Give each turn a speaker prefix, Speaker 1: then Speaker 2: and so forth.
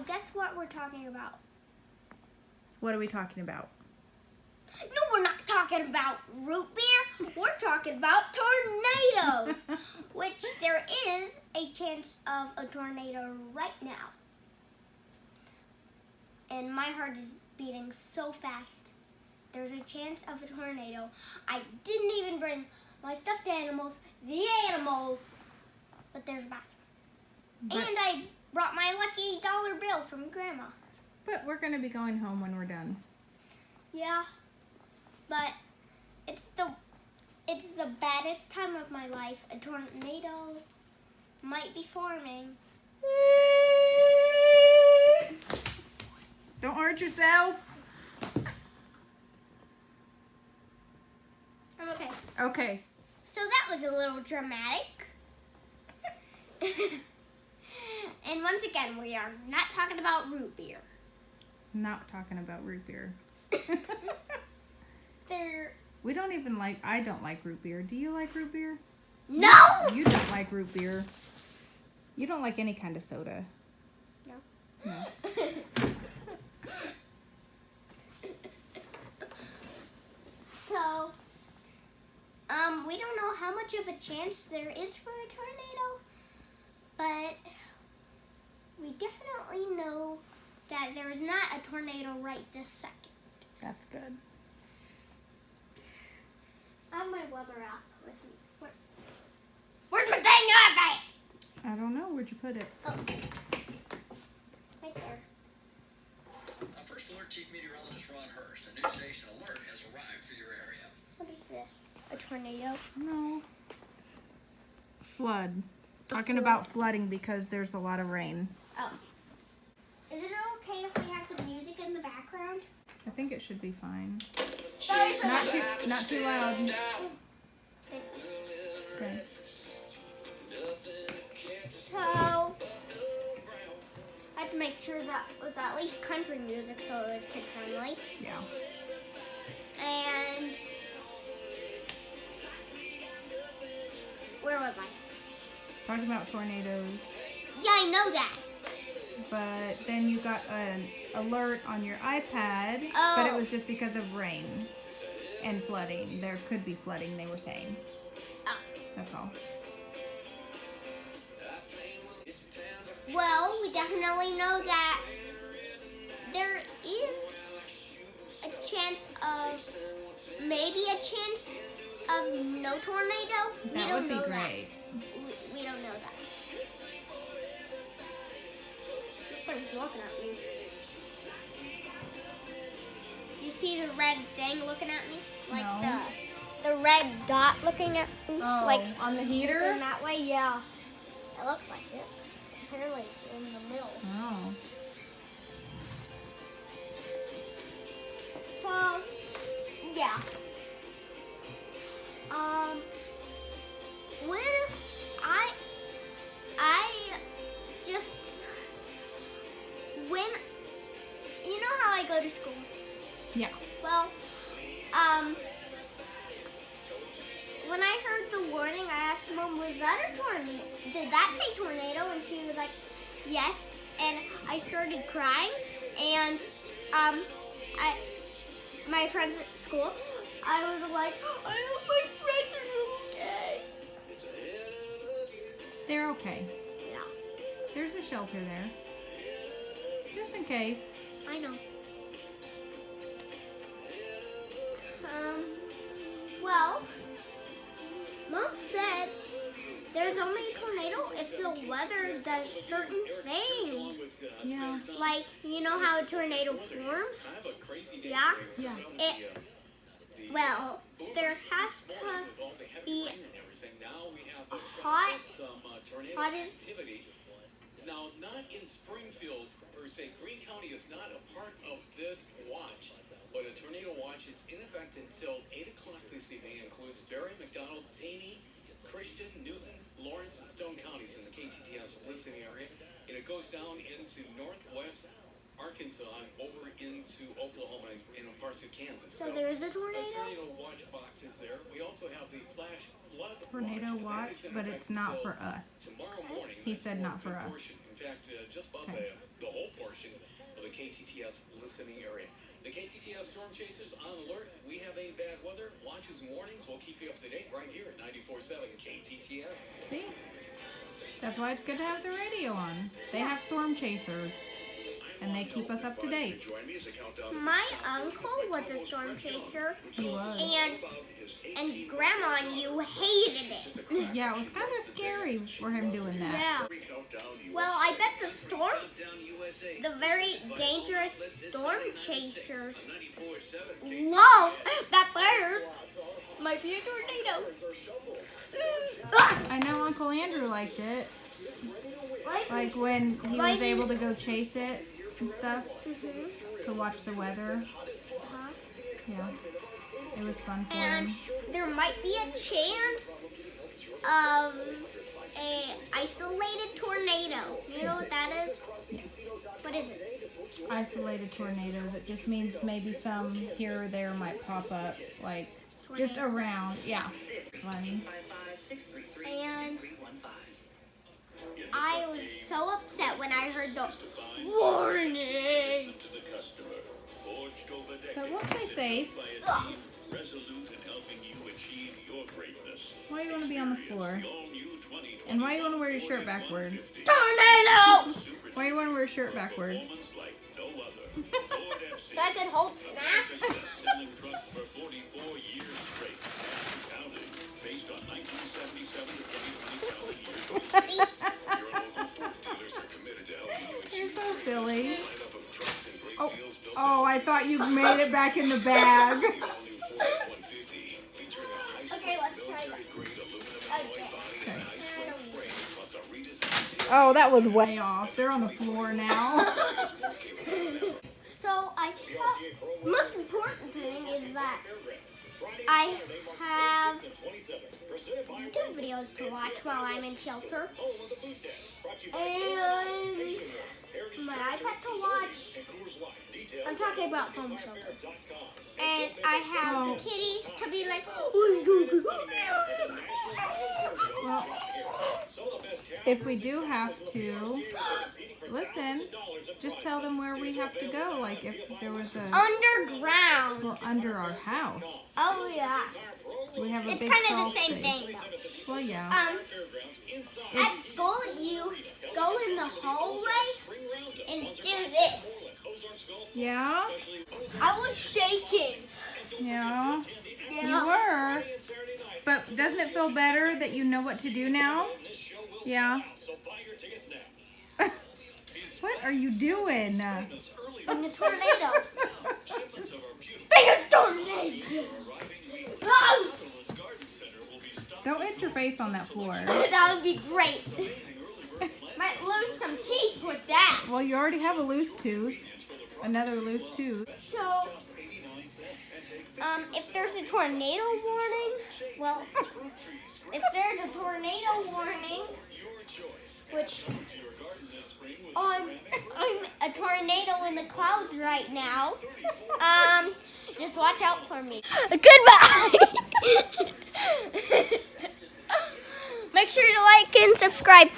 Speaker 1: guess what we're talking about?
Speaker 2: What are we talking about?
Speaker 1: No, we're not talking about root beer. We're talking about tornadoes, which there is a chance of a tornado right now. And my heart is beating so fast. There's a chance of a tornado. I didn't even bring my stuffed animals, but there's a bathroom. And I brought my lucky dollar bill from Grandma.
Speaker 2: But we're going to be going home when we're done.
Speaker 1: Yeah, but it's the baddest time of my life. A tornado might be forming.
Speaker 2: Don't hurt yourself.
Speaker 1: I'm okay.
Speaker 2: Okay.
Speaker 1: So that was a little dramatic. And once again, we are not talking about root beer.
Speaker 2: Not talking about root beer.
Speaker 1: We
Speaker 2: don't even I don't like root beer. Do you like root beer?
Speaker 1: No!
Speaker 2: You don't like root beer. You don't like any kind of soda.
Speaker 1: No.
Speaker 2: No.
Speaker 1: So, we don't know how much of a chance there is for a tornado, but we definitely know that there is not a tornado right this second.
Speaker 2: That's good.
Speaker 1: I have my weather app with me. Where's my dang iPad?
Speaker 2: I don't know. Where'd you put it?
Speaker 1: Oh. Right there.
Speaker 3: First Alert Chief Meteorologist Ron Hurst. A new station alert has arrived for your area.
Speaker 1: What is this? A tornado?
Speaker 2: No. Flood. Talking
Speaker 1: flood.
Speaker 2: about flooding because there's a lot of rain.
Speaker 1: Oh. Is it okay if we have some music in the background?
Speaker 2: I think it should be fine.
Speaker 1: Sorry for
Speaker 2: Not
Speaker 1: that.
Speaker 2: too loud. Okay.
Speaker 1: So, I had to make sure that it was at least country music so it was kid friendly.
Speaker 2: Yeah.
Speaker 1: And where was I?
Speaker 2: Talking about tornadoes.
Speaker 1: Yeah, I know that.
Speaker 2: But then you got an alert on your iPad,
Speaker 1: Oh.
Speaker 2: but it was just because of rain and flooding. There could be flooding, they were saying.
Speaker 1: Oh.
Speaker 2: That's all.
Speaker 1: Well, we definitely know that there is a chance of, maybe a chance of no tornado. We
Speaker 2: That
Speaker 1: don't
Speaker 2: would be
Speaker 1: know
Speaker 2: great.
Speaker 1: that. We don't know that. Thing's looking at me. You see the red thing looking at me? Like
Speaker 2: No.
Speaker 1: the red dot looking at me?
Speaker 2: Oh,
Speaker 1: Like
Speaker 2: on the
Speaker 1: in
Speaker 2: heater?
Speaker 1: that way? Yeah. It looks like it. Apparently it's in the middle.
Speaker 2: Oh.
Speaker 1: So, yeah. When you know how I go to school?
Speaker 2: Yeah.
Speaker 1: Well, when I heard the warning, I asked Mom, was that a tornado? Did that say tornado? And she was like, yes. And I started crying. And my friends at school, I was like, I hope my friends are okay.
Speaker 2: They're okay.
Speaker 1: Yeah,
Speaker 2: There's a shelter there. Just in case.
Speaker 1: I know. Well, Mom said there's only a tornado if the weather does certain things.
Speaker 2: Yeah.
Speaker 1: Like, you know how a tornado forms? Yeah?
Speaker 2: Yeah.
Speaker 1: Well, there has to be hottest.
Speaker 4: Now, not in Springfield per se. Greene County is not a part of this watch. But a tornado watch is in effect until 8 o'clock this evening. It includes Barry, McDonald, Taney, Christian, Newton, Lawrence, and Stone counties in the KTTS listening area. And it goes down into northwest Arkansas and over into Oklahoma and parts of Kansas.
Speaker 1: So there is a
Speaker 4: The
Speaker 1: tornado?
Speaker 4: tornado watch box is there. We also have the flash flood
Speaker 2: Tornado
Speaker 4: watch.
Speaker 2: watch, but it's not for us.
Speaker 4: Tomorrow morning.
Speaker 2: He said not for us.
Speaker 4: In fact, just above the whole portion of the KTTS listening area. The KTTS Storm Chasers on alert. We have a bad weather. Watches and warnings. We'll keep you up to date right here at 94.7 KTTS.
Speaker 2: See? That's why it's good to have the radio on. They have storm chasers, and they keep us up to date.
Speaker 1: My uncle was a storm chaser,
Speaker 2: He was.
Speaker 1: and Grandma and you hated it.
Speaker 2: Yeah, it was kind of scary for him doing that.
Speaker 1: Yeah. Well, I bet the very dangerous storm chasers love that there might be a tornado.
Speaker 2: I know Uncle Andrew liked it. Like when he was able to go chase it and stuff to watch the weather. Yeah. It was fun for
Speaker 1: And
Speaker 2: him.
Speaker 1: there might be a chance of a isolated tornado. You know what that is? What is it?
Speaker 2: Isolated tornadoes. It just means maybe some here or there might pop up, like just around. Yeah. Funny.
Speaker 1: And I was so upset when I heard the warning.
Speaker 2: But we'll stay safe.
Speaker 5: Resolute in helping you achieve your greatness.
Speaker 2: Why do you want to be on the floor? And why do you want to wear your shirt backwards?
Speaker 1: Tornado!
Speaker 2: Why do you want to wear your shirt backwards?
Speaker 5: Like no other. Ford F-Series,
Speaker 1: So I could hold snap.
Speaker 5: best-selling truck for 44 years straight. Counting, based on 1977 to 2020 calendar year. Your local Ford dealers are committed to helping you
Speaker 2: You're
Speaker 5: achieve
Speaker 2: so silly.
Speaker 5: a lineup of trucks and great
Speaker 2: Oh,
Speaker 5: deals built
Speaker 2: oh, I thought you made it back in the bag.
Speaker 5: in the all-new Ford F-150, featuring a
Speaker 1: Okay,
Speaker 5: high-strength
Speaker 1: let's try that.
Speaker 5: military-grade aluminum alloy body and high-strength frame, plus a redesigned
Speaker 2: Oh, that was way off. They're on the floor now.
Speaker 1: So I thought the most important thing is that I have YouTube videos to watch while I'm in shelter. And my iPad to watch. I'm talking about home shelter. And I have the kitties to be like,
Speaker 2: Well, if we do have to listen, just tell them where we have to go. Like if there was a
Speaker 1: underground.
Speaker 2: well, under our house,
Speaker 1: Oh yeah.
Speaker 2: we have a
Speaker 1: It's
Speaker 2: big
Speaker 1: kind
Speaker 2: crawl
Speaker 1: of the same
Speaker 2: space.
Speaker 1: thing though.
Speaker 2: Well, yeah.
Speaker 1: At school, you go in the hallway and do this.
Speaker 2: Yeah.
Speaker 1: I was shaking.
Speaker 2: Yeah. You were. But doesn't it feel better that you know what to do now? Yeah. What are you doing?
Speaker 1: In the tornado. Big tornado. Oh,
Speaker 2: Don't hit your face on that floor.
Speaker 1: that would be great. Might lose some teeth with that.
Speaker 2: Well, you already have a loose tooth. Another loose tooth.
Speaker 1: So, if there's a tornado warning, well, if there's a tornado warning, which I'm a tornado in the clouds right now, just watch out for me. Goodbye. Make sure to like and subscribe.